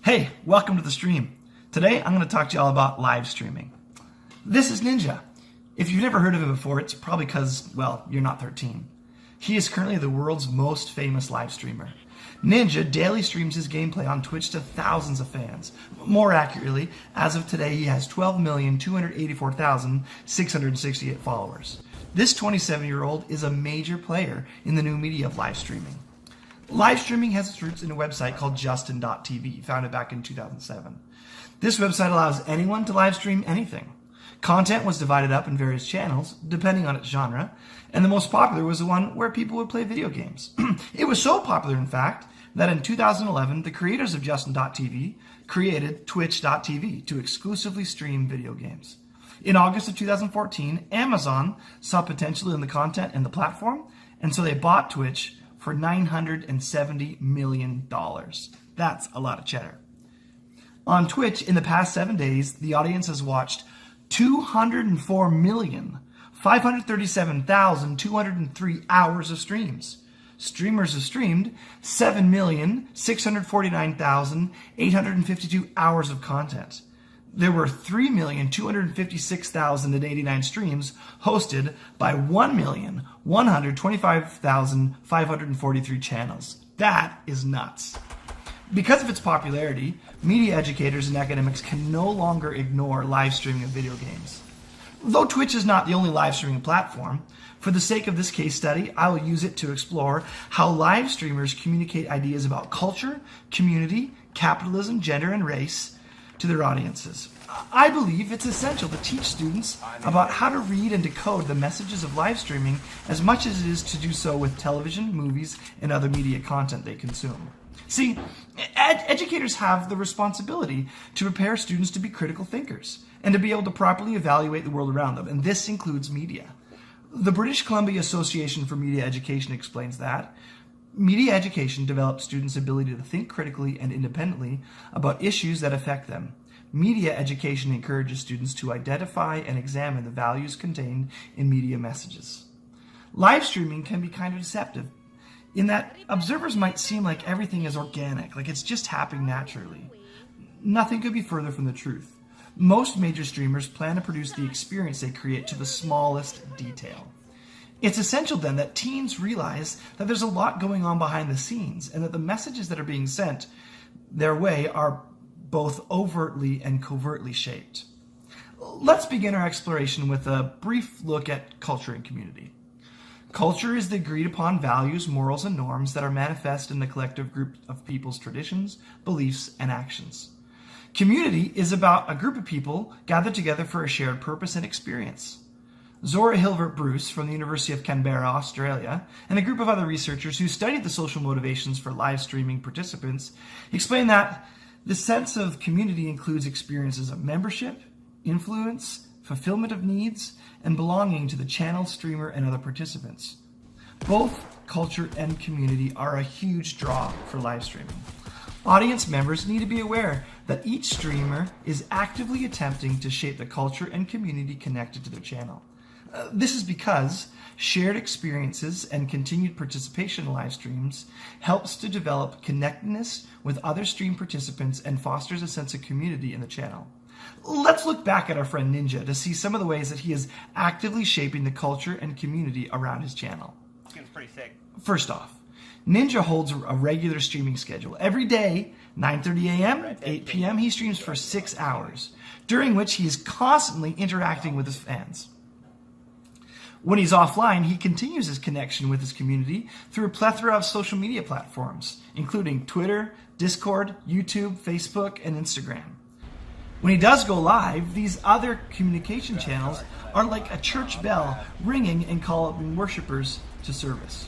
Hey, welcome to the stream. Today I'm going to talk to you all about live streaming. This is Ninja. If you've never heard of him before, it's probably because, well, you're not 13. He is currently the world's most famous live streamer. Ninja daily streams his gameplay on Twitch to thousands of fans. More accurately, as of today, he has 12,284,668 followers. This 27-year-old is a major player in the new media of live streaming. Live streaming has its roots in a website called Justin.tv, founded back in 2007. This website allows anyone to live stream anything. Content was divided up in various channels, depending on its genre, and the most popular was the one where people would play video games. It was so popular, in fact, that in 2011, the creators of Justin.tv created Twitch.tv to exclusively stream video games. In August of 2014, Amazon saw potential in the content and the platform, and so they bought Twitch for $970 million. That's a lot of cheddar. On Twitch, in the past 7 days, the audience has watched 204,537,203 hours of streams. Streamers have streamed 7,649,852 hours of content. There were 3,256,089 streams hosted by 1,125,543 channels. That is nuts. Because of its popularity, media educators and academics can no longer ignore live streaming of video games. Though Twitch is not the only live streaming platform, for the sake of this case study, I will use it to explore how live streamers communicate ideas about culture, community, capitalism, gender, and race to their audiences. I believe it's essential to teach students about how to read and decode the messages of live streaming as much as it is to do so with television, movies, and other media content they consume. See, educators have the responsibility to prepare students to be critical thinkers and to be able to properly evaluate the world around them, and this includes media. The British Columbia Association for Media Education explains that media education develops students' ability to think critically and independently about issues that affect them. Media education encourages students to identify and examine the values contained in media messages. Live streaming can be kind of deceptive in that observers might seem like everything is organic, like it's just happening naturally. Nothing could be further from the truth. Most major streamers plan to produce the experience they create to the smallest detail. It's essential then that teens realize that there's a lot going on behind the scenes and that the messages that are being sent their way are both overtly and covertly shaped. Let's begin our exploration with a brief look at culture and community. Culture is the agreed upon values, morals, and norms that are manifest in the collective group of people's traditions, beliefs, and actions. Community is about a group of people gathered together for a shared purpose and experience. Zora Hilbert Bruce from the University of Canberra, Australia, and a group of other researchers who studied the social motivations for live streaming participants explain that the sense of community includes experiences of membership, influence, fulfillment of needs, and belonging to the channel, streamer, and other participants. Both culture and community are a huge draw for live streaming. Audience members need to be aware that each streamer is actively attempting to shape the culture and community connected to their channel. This is because shared experiences and continued participation in live streams helps to develop connectedness with other stream participants and fosters a sense of community in the channel. Let's look back at our friend Ninja to see some of the ways that he is actively shaping the culture and community around his channel. Seems pretty sick. First off, Ninja holds a regular streaming schedule. Every day, 9:30 a.m., 8 p.m., he streams for 6 hours, during which he is constantly interacting with his fans. When he's offline, he continues his connection with his community through a plethora of social media platforms, including Twitter, Discord, YouTube, Facebook, and Instagram. When he does go live, these other communication channels are like a church bell ringing and calling worshipers to service.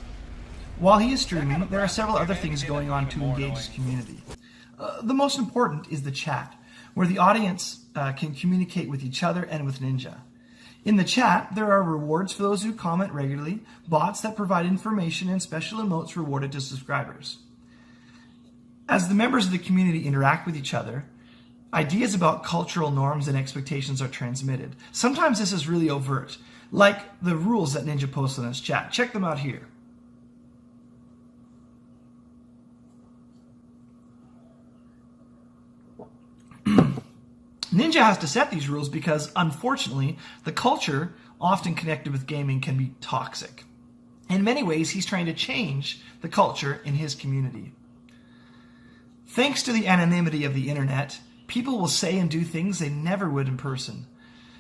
While he is streaming, there are several other things going on to engage his community. The most important is the chat, where the audience can communicate with each other and with Ninja. In the chat, there are rewards for those who comment regularly, bots that provide information, and special emotes rewarded to subscribers. As the members of the community interact with each other, ideas about cultural norms and expectations are transmitted. Sometimes this is really overt, like the rules that Ninja posts in his chat. Check them out here. Ninja has to set these rules because, unfortunately, the culture often connected with gaming can be toxic. In many ways, he's trying to change the culture in his community. Thanks to the anonymity of the internet, people will say and do things they never would in person.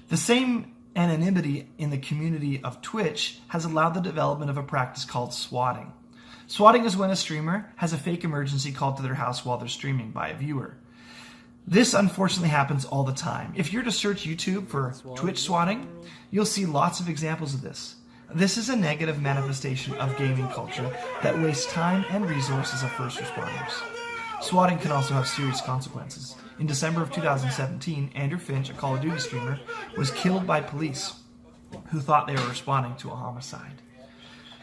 The same anonymity in the community of Twitch has allowed the development of a practice called swatting. Swatting is when a streamer has a fake emergency called to their house while they're streaming by a viewer. This unfortunately happens all the time. If you're to search YouTube for Twitch swatting, you'll see lots of examples of this. This is a negative manifestation of gaming culture that wastes time and resources of first responders. Swatting can also have serious consequences. In December of 2017, Andrew Finch, a Call of Duty streamer, was killed by police who thought they were responding to a homicide.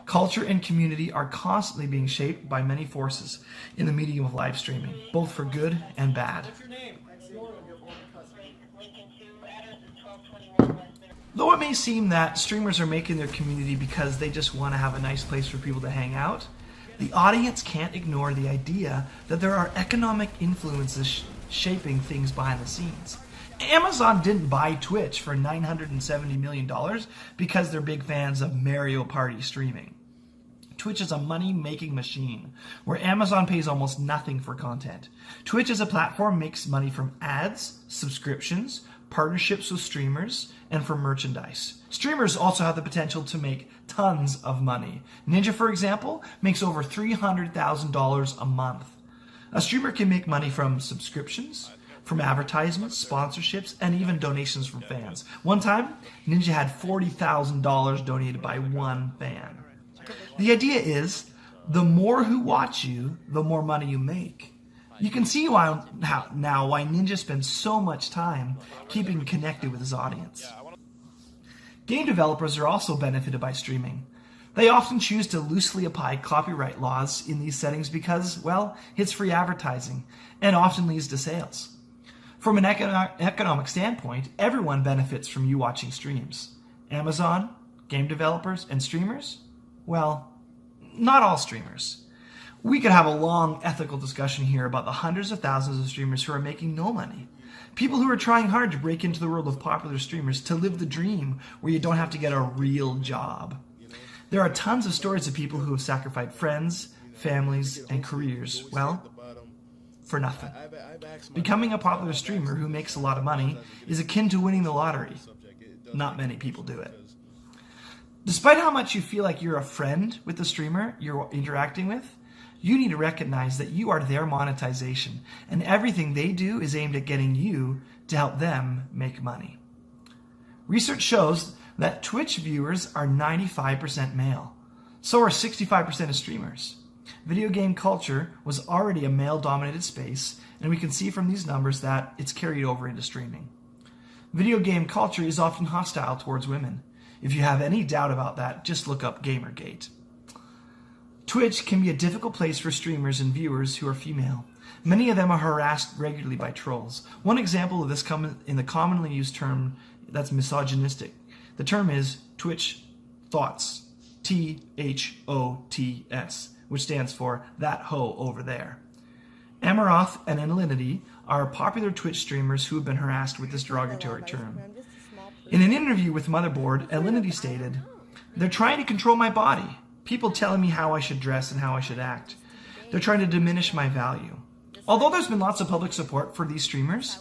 Culture and community are constantly being shaped by many forces in the medium of live streaming, both for good and bad. Though it may seem that streamers are making their community because they just want to have a nice place for people to hang out, the audience can't ignore the idea that there are economic influences shaping things behind the scenes. Amazon didn't buy Twitch for $970 million because they're big fans of Mario Party streaming. Twitch is a money-making machine where Amazon pays almost nothing for content. Twitch as a platform makes money from ads, subscriptions, partnerships with streamers, and from merchandise. Streamers also have the potential to make tons of money. Ninja, for example, makes over $300,000 a month. A streamer can make money from subscriptions, from advertisements, sponsorships, and even donations from fans. One time, Ninja had $40,000 donated by one fan. The idea is, the more who watch you, the more money you make. You can see why Ninja spends so much time keeping connected with his audience. Game developers are also benefited by streaming. They often choose to loosely apply copyright laws in these settings because, well, it's free advertising and often leads to sales. From an economic standpoint, everyone benefits from you watching streams. Amazon, game developers, and streamers? Well, not all streamers. We could have a long ethical discussion here about the hundreds of thousands of streamers who are making no money. People who are trying hard to break into the world of popular streamers to live the dream where you don't have to get a real job. There are tons of stories of people who have sacrificed friends, families, and careers, well, for nothing. Becoming a popular streamer who makes a lot of money is akin to winning the lottery. Not many people do it. Despite how much you feel like you're a friend with the streamer you're interacting with, you need to recognize that you are their monetization, and everything they do is aimed at getting you to help them make money. Research shows that Twitch viewers are 95% male. So are 65% of streamers. Video game culture was already a male-dominated space, and we can see from these numbers that it's carried over into streaming. Video game culture is often hostile towards women. If you have any doubt about that, just look up Gamergate. Twitch can be a difficult place for streamers and viewers who are female. Many of them are harassed regularly by trolls. One example of this comes in the commonly used term that's misogynistic. The term is Twitch Thoughts, THOTS, which stands for that hoe over there. Amaroth and Alinity are popular Twitch streamers who have been harassed with this derogatory term. In an interview with Motherboard, Alinity stated, "They're trying to control my body. People telling me how I should dress and how I should act. They're trying to diminish my value." Although there's been lots of public support for these streamers,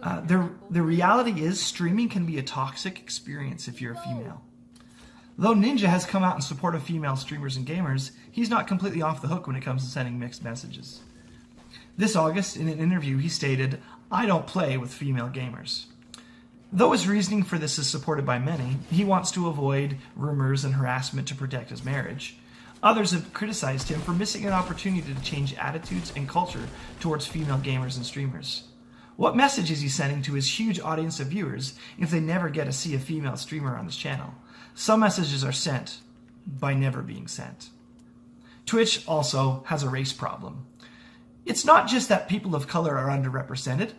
the reality is streaming can be a toxic experience if you're a female. Though Ninja has come out in support of female streamers and gamers, he's not completely off the hook when it comes to sending mixed messages. This August, in an interview, he stated, "I don't play with female gamers." Though his reasoning for this is supported by many, he wants to avoid rumors and harassment to protect his marriage. Others have criticized him for missing an opportunity to change attitudes and culture towards female gamers and streamers. What message is he sending to his huge audience of viewers if they never get to see a female streamer on his channel? Some messages are sent by never being sent. Twitch also has a race problem. It's not just that people of color are underrepresented,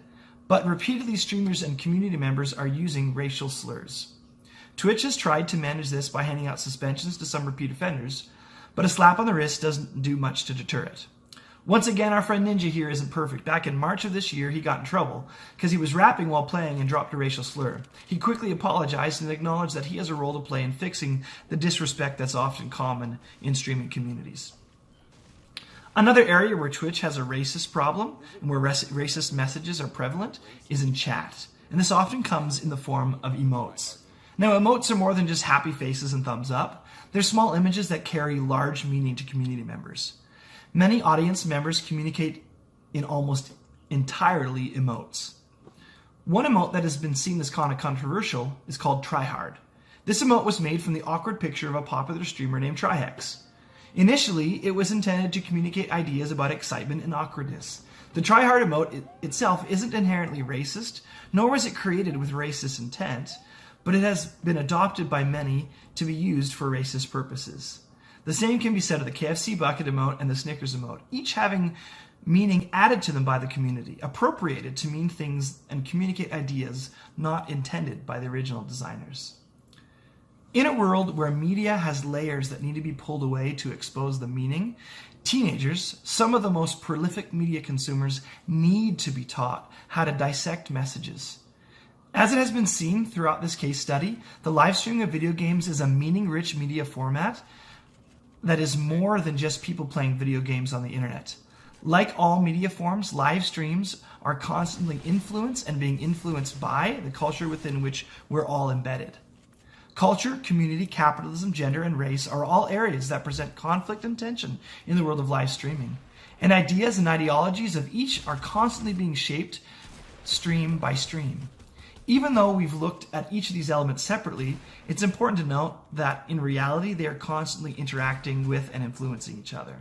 but repeatedly streamers and community members are using racial slurs. Twitch has tried to manage this by handing out suspensions to some repeat offenders, but a slap on the wrist doesn't do much to deter it. Once again, our friend Ninja here isn't perfect. Back in March of this year, he got in trouble because he was rapping while playing and dropped a racial slur. He quickly apologized and acknowledged that he has a role to play in fixing the disrespect that's often common in streaming communities. Another area where Twitch has a racist problem and where racist messages are prevalent is in chat. And this often comes in the form of emotes. Now, emotes are more than just happy faces and thumbs up. They're small images that carry large meaning to community members. Many audience members communicate in almost entirely emotes. One emote that has been seen as kind of controversial is called tryhard. This emote was made from the awkward picture of a popular streamer named Trihex. Initially, it was intended to communicate ideas about excitement and awkwardness. The tryhard emote itself isn't inherently racist, nor was it created with racist intent, but it has been adopted by many to be used for racist purposes. The same can be said of the KFC bucket emote and the Snickers emote, each having meaning added to them by the community, appropriated to mean things and communicate ideas not intended by the original designers. In a world where media has layers that need to be pulled away to expose the meaning, teenagers, some of the most prolific media consumers, need to be taught how to dissect messages. As it has been seen throughout this case study, the live streaming of video games is a meaning-rich media format that is more than just people playing video games on the internet. Like all media forms, live streams are constantly influenced and being influenced by the culture within which we're all embedded. Culture, community, capitalism, gender, and race are all areas that present conflict and tension in the world of live streaming. And ideas and ideologies of each are constantly being shaped stream by stream. Even though we've looked at each of these elements separately, it's important to note that in reality they are constantly interacting with and influencing each other.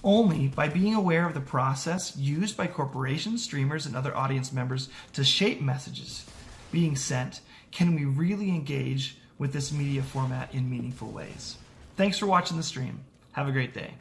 Only by being aware of the process used by corporations, streamers, and other audience members to shape messages being sent can we really engage with this media format in meaningful ways. Thanks for watching the stream. Have a great day.